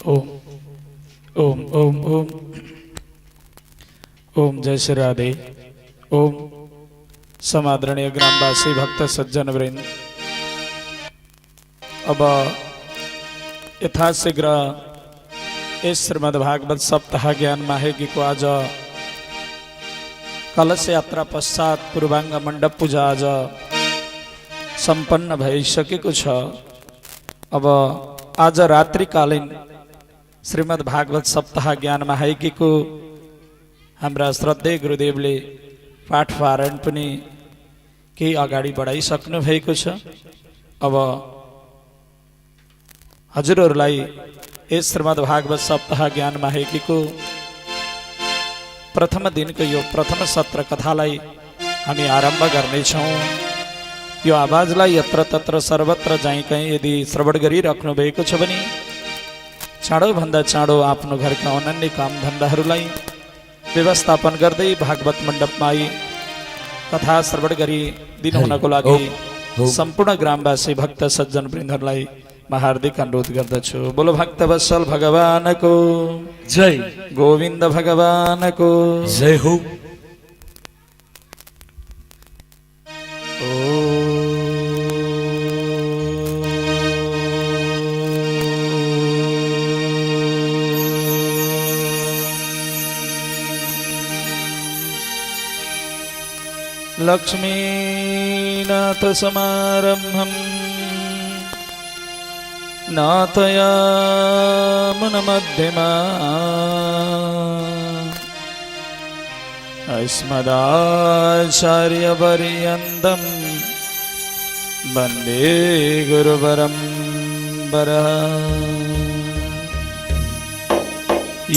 ओम ओम ओम ओम ओम जय श्री राधे। ओम समादरणीय ग्रामवासी भक्त सज्जन वृंद, अब यथाशीघ्र इस श्रीमद्भागवत सप्ताह ज्ञान माहेगी को आज कलश यात्रा पश्चात पूर्वांग मंडप पूजा आज संपन्न भइसकेको छ। अब आज रात्रिकालीन श्रीमद्भागवत सप्ताह ज्ञान माहेगी को हाम्रा श्रद्धेय गुरुदेवले पाठ पारायण पनि केही अगाडि बढाइसक्नु भएको छ। अब हजुरहरूलाई यस श्रीमद्भागवत सप्ताह ज्ञान माहेकीको प्रथम दिनको यो प्रथम सत्र कथालाई हामी आरम्भ गर्नेछौँ। यो आवाजलाई यत्र तत्र सर्वत्र जहीँ कहीँ यदि श्रवण गरिराख्नु भएको छ भने चाँडोभन्दा चाँडो आफ्नो घरका अनन्य काम धन्दाहरूलाई व्यवस्थापन गर्दै भागवत मण्डपमा आई कथा श्रवण गरी दिनुहुनको लागि सम्पूर्ण ग्रामवासी भक्त सज्जन वृन्दहरूलाई म हार्दिक अनुरोध गर्दछु। बोलो भक्तवत्सल भगवानको जय, गोविन्द भगवानको जय हो। लक्ष्मीनाथ समारम्भम् नाथयामुनमध्यमा अस्मदाचार्यपर्यन्तं वन्दे गुरुपरम्परा।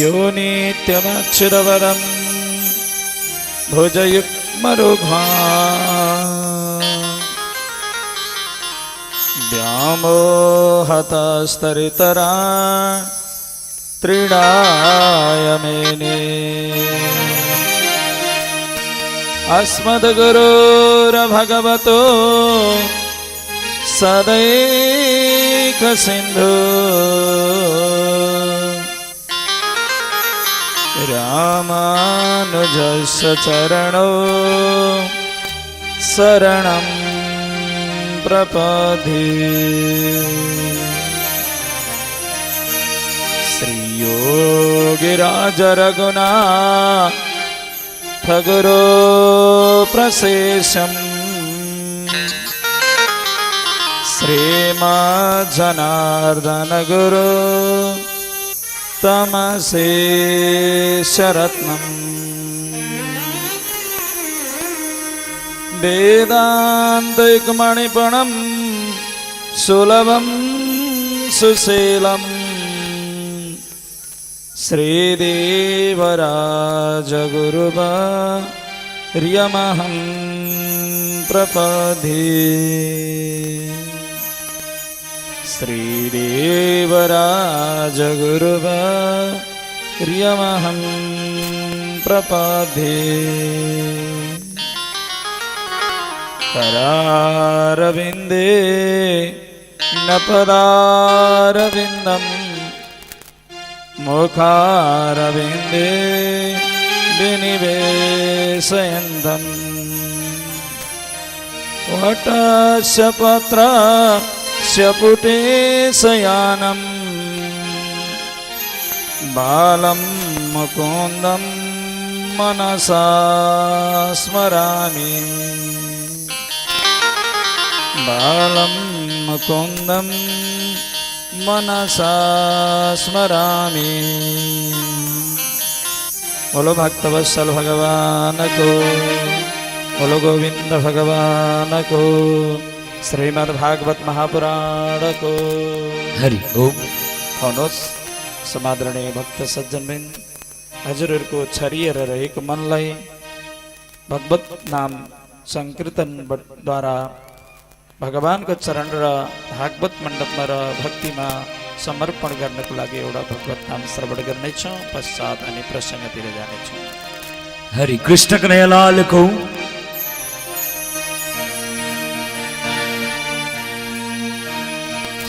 यो नित्यमच्युतपदं भुजयुग्मरुग्मा व्यामोहतस्तरितरा त्रीडाय मेने अस्मद्गुरोर्भगवतो सदैकसिन्धु रामानुजस्य चरणौ शरणं प्रपद्ये। श्रीयोगिराज रघुनाथ गुरो प्रशेषम् श्रीमज्जनार्दन गुरो तमसेशरत्नम् वेदान्तैकमणिपणं सुलभं सुशीलम् श्रीदेवराजगुरुवर्यमहं प्रपद्ये। श्रीदेवराजगुरुवर्यमहं प्रपद्ये। करारविन्दे न पदारविन्दं मुखारविन्दे विनिवेशयन्तं वटस्य पत्रस्य पुटे शयानं बालं मुकुन्दं मनसा स्मरामि। बालं मुकुन्दं मनसा स्मरामि। बोलो भक्तवत्सल भगवान को, बोलो गोविंद भगवान को, श्रीमद्भागवत महापुराण को। हरि ओम। आउनुहोस् समादरणीय भक्त सज्जनवृन्द, हजुरहरूको छरिएर रहेको मनलाई भगवत नाम संकीर्तन द्वारा भगवान को चरण र भागवत मण्डपमा र भक्तिमा समर्पण गर्नको लागि एउटा भगवत नाम श्रवण गर्नेछौँ। पश्चात हामी प्रसङ्गतिर जानेछौँ। हरि कृष्ण कन्हैयालाल को।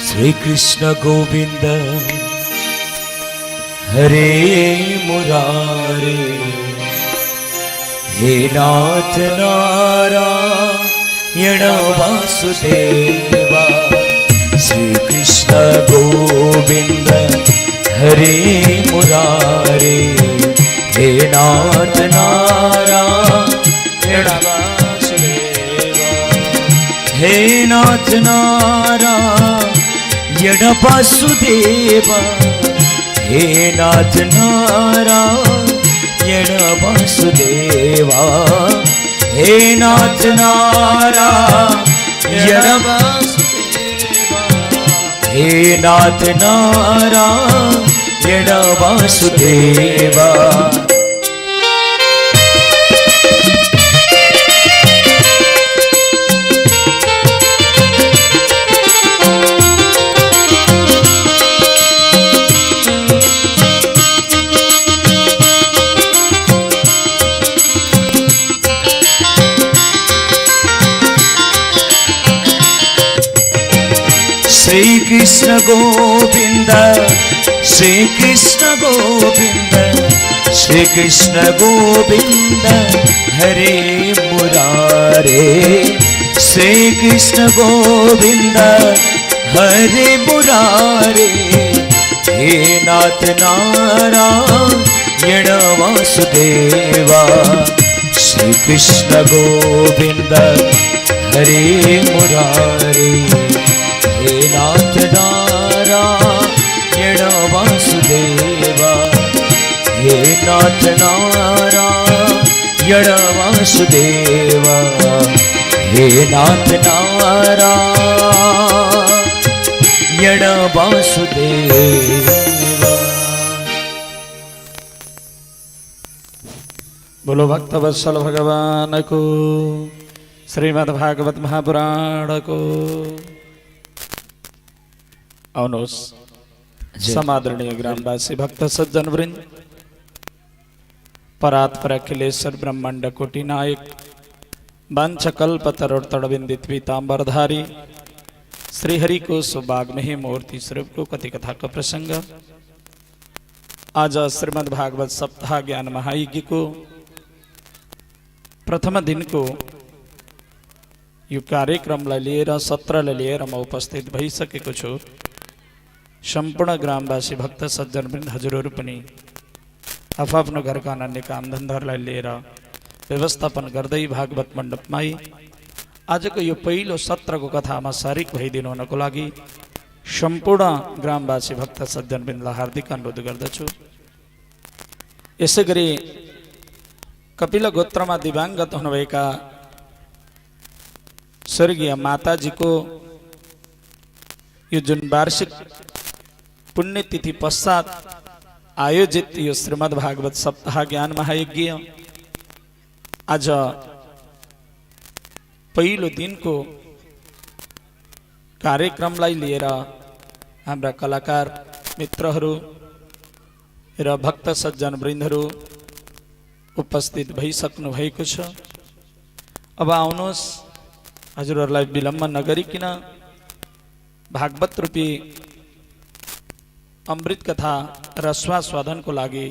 श्री कृष्ण गोविंद हरे मुरारे हे नाथ नारायण वासुदेवा श्री कृष्ण गोविंद हरे मुरारे हे नाथ नारायण वासुदेवा हे नाथ नारायण वासुदेवा हे नाथ नारायण वासुदेवा हे नाथ नारायण वासुदेवा हे नाथ नारायण वासुदेवा श्री कृष्ण गोविंद श्री कृष्ण गोविंद श्री कृष्ण गोविंद हरे मुरारे श्री कृष्ण गोविंद हरे मुरारे हे नाथ नारायण वासुदेवा श्री कृष्ण गोविंद हरे मुरारे हे नाथ नारायण वासुदेवा हे नाथ नारायण वासुदेवा हे नाथ नारायण वासुदेवा। बोलो भक्त वत्सल भगवान को, श्रीमद् भागवत महापुराण को। औनोस समादरणीय ग्रामवासी भक्त सज्जन वृंद, परात्पर अखिलेश्वर ब्रह्मांड कोटि नायक, वांछकल्पतरोर्तड़विंदित पीतांबरधारी श्रीहरि को सुबाग में मूर्ति स्वरूप को कथि कथा का प्रसंग। आज श्रीमद् भागवत सप्ताह ज्ञान महायज्ञ को प्रथम दिन को यो कार्यक्रम लिएर सत्र लिएर म उपस्थित भइसकेको छु। सम्पूर्ण ग्रामवासी भक्त सज्जन वृन्द हजुरहरू पनि आफ्नो घरका अन्य काम धन्दाहरूलाई लिएर व्यवस्थापन गर्दै भागवत मण्डपमा आजको यो पहिलो सत्रको कथामा सारिक भइदिनु हुनको लागि सम्पूर्ण ग्रामवासी भक्त सज्जन वृन्दलाई हार्दिक अनुरोध गर्दछु। यसैगरी कपिल गोत्रमा दिवाङ्गत हुनुभएका स्वर्गीय माताजीको यो जुन वार्षिक पुण्यतिथि पश्चात आयोजित यो श्रीमद् भागवत सप्ताह ज्ञान महायज्ञ आज पहिलो दिनको कार्यक्रमलाई लिएर हाम्रा कलाकार मित्रहरू र भक्त सज्जन वृन्दहरू उपस्थित भइसक्नु भएको छ। अब आउनुहोस्, हजुरहरूलाई विलम्ब नगरिकन भागवत रूपी अमृत कथा रस्वास्वादनको लागि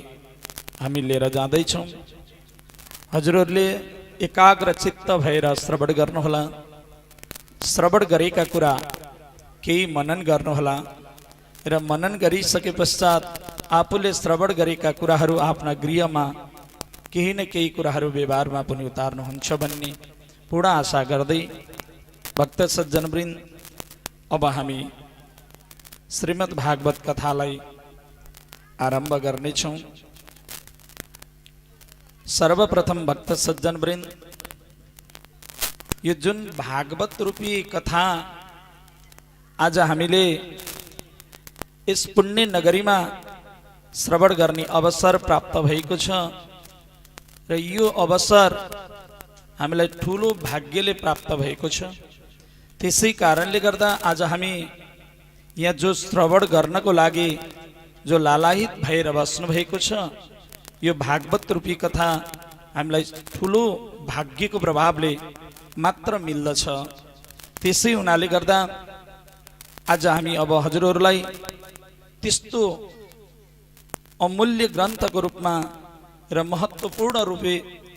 हामी लिएर जाँदैछौँ। हजुरहरूले एकाग्र चित्त भएर श्रवण गर्नुहोला। श्रवण गरेका कुरा केही मनन गर्नुहोला र मनन गरिसके पश्चात आफूले श्रवण गरेका कुराहरू आफ्ना गृहमा केही न केही कुराहरू व्यवहारमा पनि उतार्नुहुन्छ भन्ने पूर्ण आशा गर्दै भक्त सज्जन वृन्द, अब हामी श्रीमद् भागवत कथालाई आरम्भ गर्नेछौँ। सर्वप्रथम भक्त सज्जन वृन्द, यो जुन भागवत रूपी कथा आज हामीले यस पुण्य नगरीमा श्रवण गर्ने अवसर प्राप्त भएको छ र यो अवसर हामीलाई ठुलो भाग्यले प्राप्त भएको छ। त्यसै कारणले गर्दा आज हामी यहाँ जो श्रवण गर्नको लागि जो लालायित भएर बस्नु भएको छ, यो भागवत रूपी कथा हामीलाई ठुलो भाग्यको प्रभावले मात्र मिल्दछ। त्यसै हुनाले गर्दा आज हामी अब हजुरहरूलाई त्यस्तो अमूल्य ग्रन्थको रूपमा र महत्त्वपूर्ण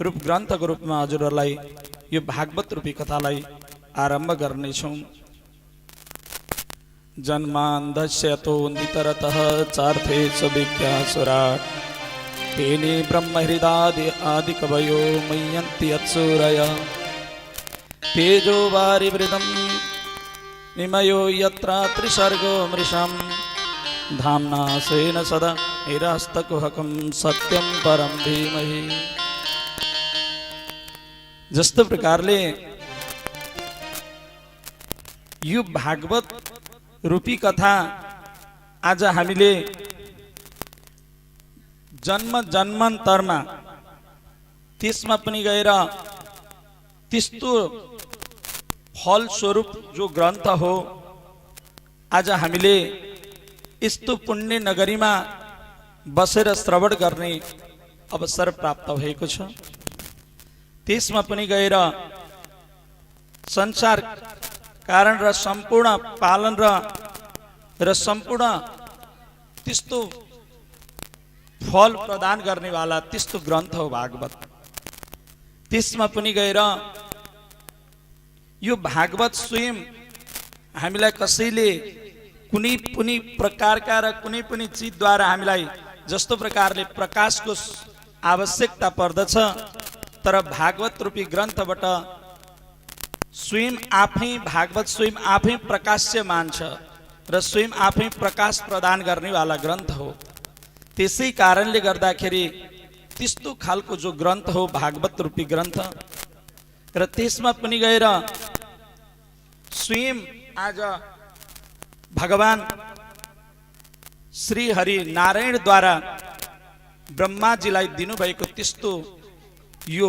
रूप ग्रन्थको रूपमा हजुरहरूलाई यो भागवत रूपी कथालाई आरम्भ गर्नेछौँ। जन्मान्धस्यतो नितरतः चार्थेषु विज्ञासुराट् तेने ब्रह्महृदादि आदिकवयो मय्यन्ति यत्सूरय तेजो वारिवृदं निमयो यत्र त्रिसर्गो मृषं धाम्ना स्वेन सदा निरस्तकुहकं सत्यं परं धीमहि। जस्तो प्रकारले यो भागवत रूपी कथा आज हामीले जन्म जन्मान्तरमा त्यसमा पनि गएर त्यस्तो फलस्वरूप जो ग्रन्थ हो आज हामीले यस्तो पुण्य नगरीमा बसेर श्रवण गर्ने अवसर प्राप्त भएको छ। त्यसमा पनि गएर संसार कारण र सम्पूर्ण पालन र सम्पूर्ण त्यस्तो फल प्रदान गर्नेवाला त्यस्तो ग्रन्थ हो भागवत। त्यसमा पनि गएर यो भागवत स्वयं हामीलाई कसैले कुनै पनि प्रकारका र कुनै पनि चिजद्वारा हामीलाई जस्तो प्रकारले प्रकाशको आवश्यकता पर्दछ, तर भागवत रूपी ग्रन्थबाट स्वयं आफै भागवत स्वयं आफै प्रकाश्यमान छ र स्वयं आफै प्रकाश प्रदान गर्नेवाला ग्रन्थ हो। त्यसै कारणले गर्दाखेरि त्यस्तो खालको जो ग्रन्थ हो भागवत रूपी ग्रन्थ र त्यसमा पनि गएर स्वयं आज भगवान श्री हरि नारायणद्वारा ब्रह्माजीलाई दिनुभएको त्यस्तो यो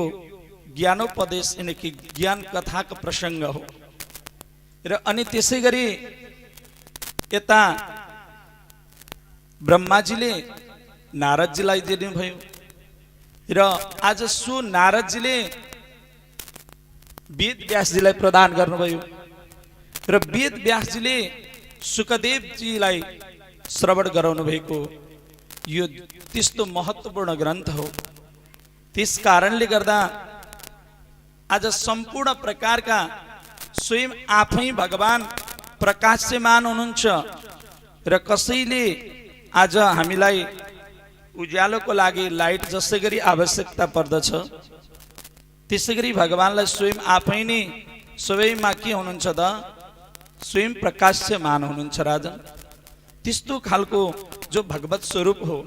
ज्ञानोपदेश यानी कि ज्ञान कथाको प्रसङ्ग हो। र अनि त्यसै गरी यता ब्रह्माजीले नारदजीलाई दिनुभयो र आज सो नारदजीले वेद व्यासजीलाई प्रदान गर्नुभयो र वेद व्यासजीले सुखदेवजीलाई श्रवण गराउनु भएको यो त्यस्तो महत्त्वपूर्ण ग्रन्थ हो। त्यस कारणले गर्दा आज सम्पूर्ण प्रकारका स्वयं आफै भगवान प्रकाशमान हुनुहुन्छ र कसैले आज हामीलाई उज्यालोको लागि लाइट जसै गरी आवश्यकता पर्दछ त्यसै गरी भगवानलाई स्वयं आफै नै सबैमा के हुनुहुन्छ त स्वयं प्रकाशमान हुनुहुन्छ राजन। त्यस्तो खालको जो भगवत स्वरूप हो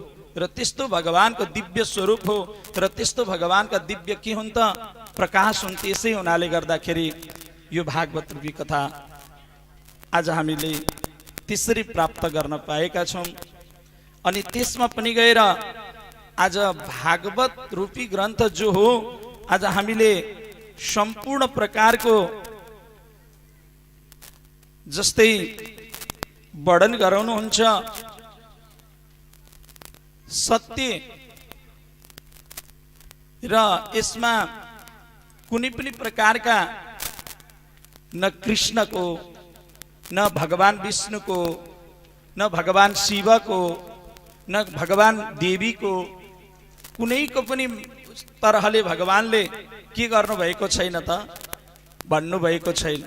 र त्यस्तो भगवानको दिव्य स्वरूप हो र त्यस्तो भगवानका दिव्य के हुन् त प्रकाश हुन्। त्यसै हुनाले गर्दाखेरि यो भागवत रूपी कथा आज हामीले त्यसरी प्राप्त गर्न पाएका छौँ। अनि त्यसमा पनि गएर आज भागवत रूपी ग्रन्थ जो हो आज हामीले सम्पूर्ण प्रकारको जस्तै वर्णन गराउनुहुन्छ सत्य र यसमा कुनै पनि प्रकारका न कृष्णको न भगवान विष्णुको न भगवान शिवको न भगवान देवीको कुनैको पनि तरहले भगवानले के गर्नुभएको छैन त भन्नुभएको छैन।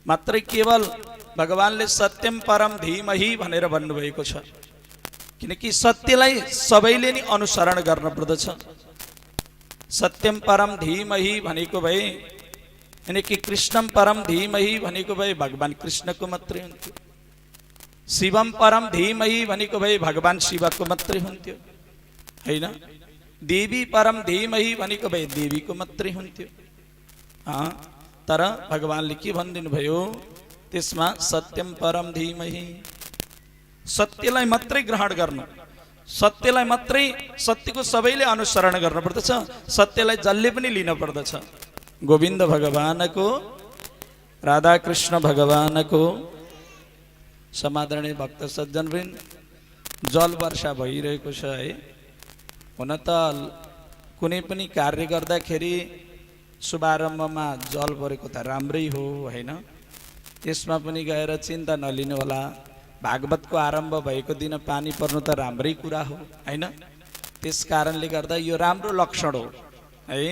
मात्रै केवल भगवानले सत्यम परम धीमहि भनेर भन्नुभएको छ, किनकि सत्यलाई सबैले नै अनुसरण गर्न पर्दछ। सत्यम परम धीमहि भनेको भए यानी कि कृष्णम परम धीमहि भनेको भए भगवान कृष्णको मात्रै हुन्थ्यो, शिवम परम धीमहि भनेको भए भगवान शिवको मात्रै हुन्थ्यो हैन, देवी परम धीमहि भनेको भए देवीको मात्रै हुन्थ्यो। तर भगवानले के भनिदिनु भयो त्यसमा सत्यम परम धीमहि, सत्यलाई मात्रै ग्रहण गर्नु, सत्यलाई मात्रै सत्यको सबैले अनुसरण गर्न पर्दछ, सत्यलाई जसले पनि लिन पर्दछ। गोविन्द भगवानको राधा कृष्ण भगवानको समादरणीय भक्त सज्जनवृन्द जल वर्षा भइरहेको छ है। हुन त कुनै पनि कार्य गर्दाखेरि शुभारम्भमा जल परेको त राम्रै हो हैन, त्यसमा पनि गएर चिन्ता नलिनु होला। भागवतको आरम्भ भएको दिन पानी पर्नु त राम्रै कुरा हो हैन। त्यस कारणले गर्दा यो राम्रो लक्षण हो है।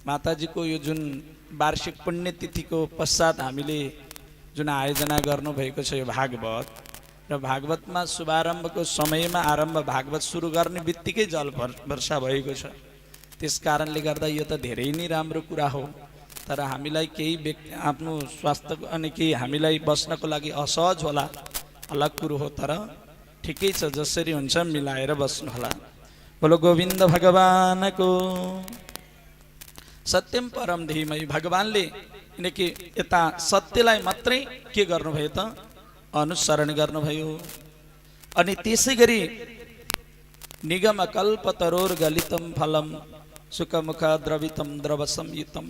माताजीको यो जुन वार्षिक पुण्यतिथिको पश्चात हामीले जुन आयोजना गर्नुभएको छ यो भागवत, र भागवतमा शुभारम्भको समयमा आरम्भ भागवत सुरु गर्ने बित्तिकै जल वर्षा भएको छ। त्यस कारणले गर्दा यो त धेरै नै राम्रो कुरा हो। तर हामीलाई केही व्यक्ति आफ्नो स्वास्थ्यको अनि केही हामीलाई बस्नको लागि असहज होला, अलग कुरो हो। तर ठिकै छ, जसरी हुन्छ मिलाएर बस्नु होला। बोलो गोविन्द भगवानको। सत्यम परम धीमहि, भगवानले किनकि यता सत्यलाई मात्रै के गर्नुभयो त अनुसरण गर्नुभयो। अनि त्यसै गरी निगम कल्पतरोर गलितम फलम सुखमुख द्रवितम द्रव संयुतम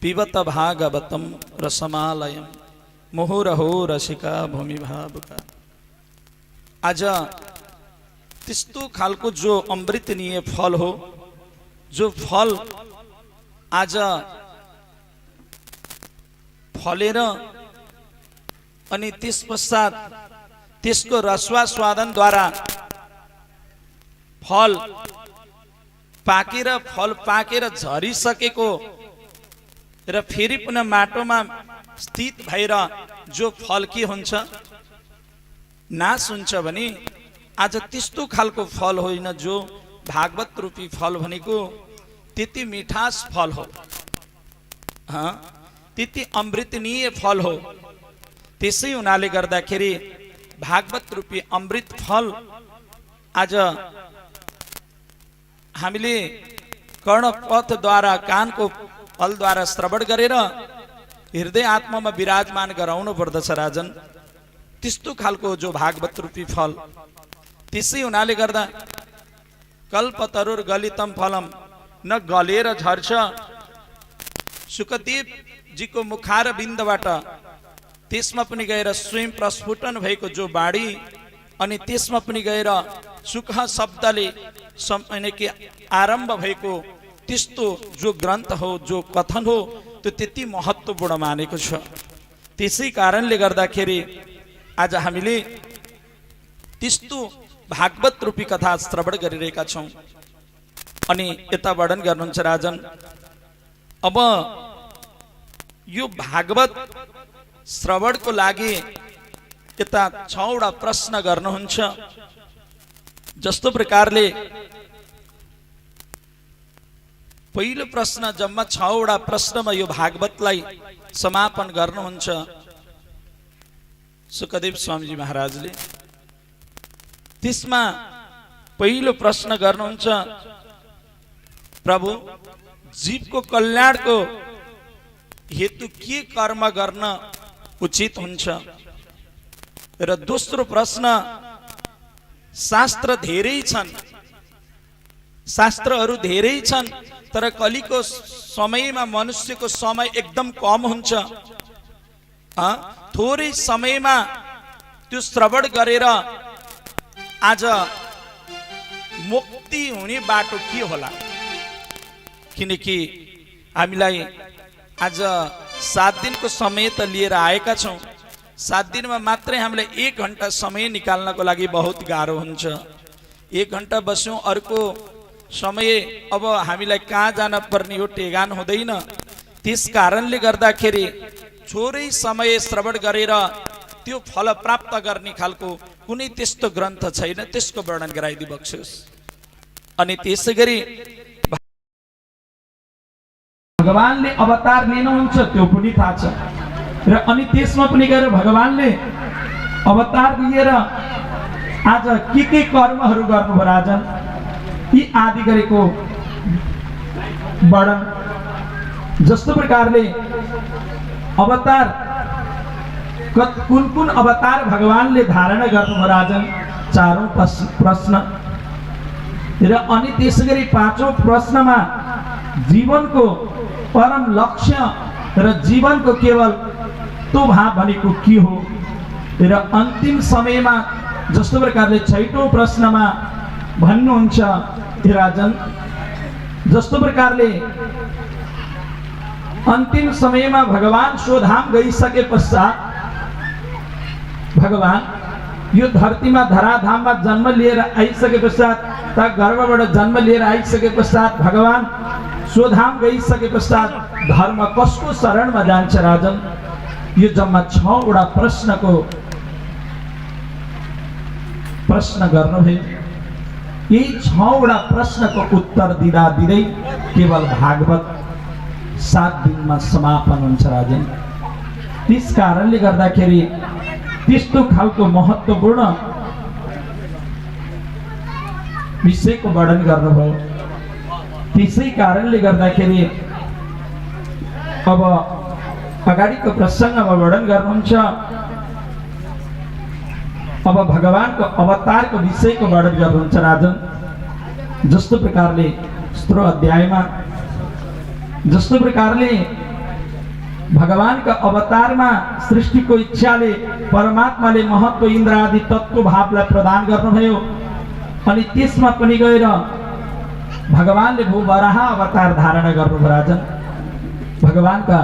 पिबत भागवतम रसमालयम मुहुरहो रसिका भूमि भावुका। आज त्यस्तो खालको जो अमृतनीय फल हो, जो फल आज फलेर अनि त्यस पश्चात त्यसको रसवास्वादनद्वारा फल पाकेर झरिसकेको र फेरि पुनः माटोमा स्थित भएर जो फल के हुन्छ नाश हुन्छ भने आज त्यस्तो खालको फल होइन। जो भागवत रूपी फल भनेको त्यति मिठास फल हो, त्यति अमृतनीय फल हो। त्यसै हुनाले गर्दाखेरि भागवत रूपी अमृत फल आज हामीले कर्णपथद्वारा कानको फलद्वारा श्रवण गरेर हृदय आत्मामा विराजमान गराउनु पर्दछ राजन। त्यस्तो खालको जो भागवत रूपी फल, त्यसै हुनाले गर्दा कल्पतरुर गलितम फलम, न गलेर झर्छ। सुखदेव जीको मुखार बिन्दबाट त्यसमा पनि गएर स्वयं प्रस्फुटन भएको जो बाणी, अनि त्यसमा पनि गएर सुख शब्दले कि आरम्भ भएको त्यस्तो जो ग्रन्थ हो, जो कथन हो, त्यो त्यति महत्त्वपूर्ण मानेको छ। त्यसै कारणले गर्दाखेरि आज हामीले त्यस्तो भागवत रूपी कथा श्रवण गरिरहेका छौँ। अनि यता वर्णन गर्नुहुन्छ राजन। अब यो भागवत श्रवणको लागि यता 6वटा प्रश्न गर्नुहुन्छ। जस्तो प्रकारले पहिलो प्रश्न, जम्मा 6वटा प्रश्नमा यो भागवतलाई समापन गर्नुहुन्छ सुखदेव स्वामीजी महाराजले। त्यसमा पहिलो प्रश्न गर्नुहुन्छ, प्रभु जीवको कल्याणको हेतु के कर्म गर्न उचित हुन्छ? र दोस्रो प्रश्न, शास्त्र धेरै छन्, शास्त्रहरू धेरै छन्, तर कलिको समयमा मनुष्यको समय एकदम कम हुन्छ। थोरै समयमा त्यो श्रवण गरेर आज मुक्ति हुने बाटो के होला? किनकि हामीलाई आज 7 दिनको समय त लिएर आएका छौँ। 7 दिनमा मात्रै हामीलाई 1 घण्टा समय निकाल्नको लागि बहुत गाह्रो हुन्छ। 1 घण्टा बस्यौँ, अर्को समय अब हामीलाई कहाँ जान पर्ने हो टेगान हुँदैन। त्यस कारणले गर्दाखेरि थोरै समय श्रवण गरेर त्यो फल प्राप्त गर्ने खालको कुनै त्यस्तो ग्रन्थ छैन, त्यसको वर्णन गराइदिबक्सोस्। अनि त्यसै गरी भगवानले अवतार लिनुहुन्छ त्यो पनि थाहा छ। र अनि त्यसमा पनि गएर भगवानले अवतार लिएर आज के कर्महरू गर्नुभयो राजन, यी आदि गरेको वर्णन। जस्तो प्रकारले अवतार कुन कुन अवतार भगवानले धारण गर्नुभयो राजन, 4औं प्रश्न। र अनि त्यसै गरी 5औं प्रश्नमा जीवनको परम लक्ष्य र जीवनको केवल तो भाव भनेको के हो? र अन्तिम समयमा जस्तो प्रकारले 6औं प्रश्नमा भन्नुहुन्छ राजन, जस्तो प्रकारले अन्तिम समयमा भगवान स्वधाम गइसके पश्चात भगवान यो धरतीमा धराधाममा जन्म लिएर आइसके पश्चात त गर्भबाट जन्म लिएर आइसके पश्चात भगवान स्वधाम गइसके पश्चात धर्म कसको शरणमा जान्छ राजन? यो जम्मा 6 वटा प्रश्नको प्रश्न गर्नुभयो। यही 6 वटा प्रश्नको उत्तर दिँदा दिँदै केवल भागवत 7 दिनमा समापन हुन्छ राजन। त्यस कारणले गर्दाखेरि त्यस्तो खालको महत्त्वपूर्ण विषयको वर्णन गर्नुभयो। त्यसै कारणले गर्दाखेरि अब अगाडिको प्रसङ्गमा वर्णन गर्नुहुन्छ। अब भगवानको अवतारको विषयको वर्णन गर्नुहुन्छ राजन। जस्तो प्रकारले दोस्रो अध्यायमा जस्तो प्रकारले भगवानका अवतारमा सृष्टिको इच्छाले परमात्माले महत्त्व इन्द्र आदि तत्त्व भावलाई प्रदान गर्नुभयो। अनि त्यसमा पनि गएर भगवानले भूवराह अवतार धारण गर्नुभयो राजन। भगवानका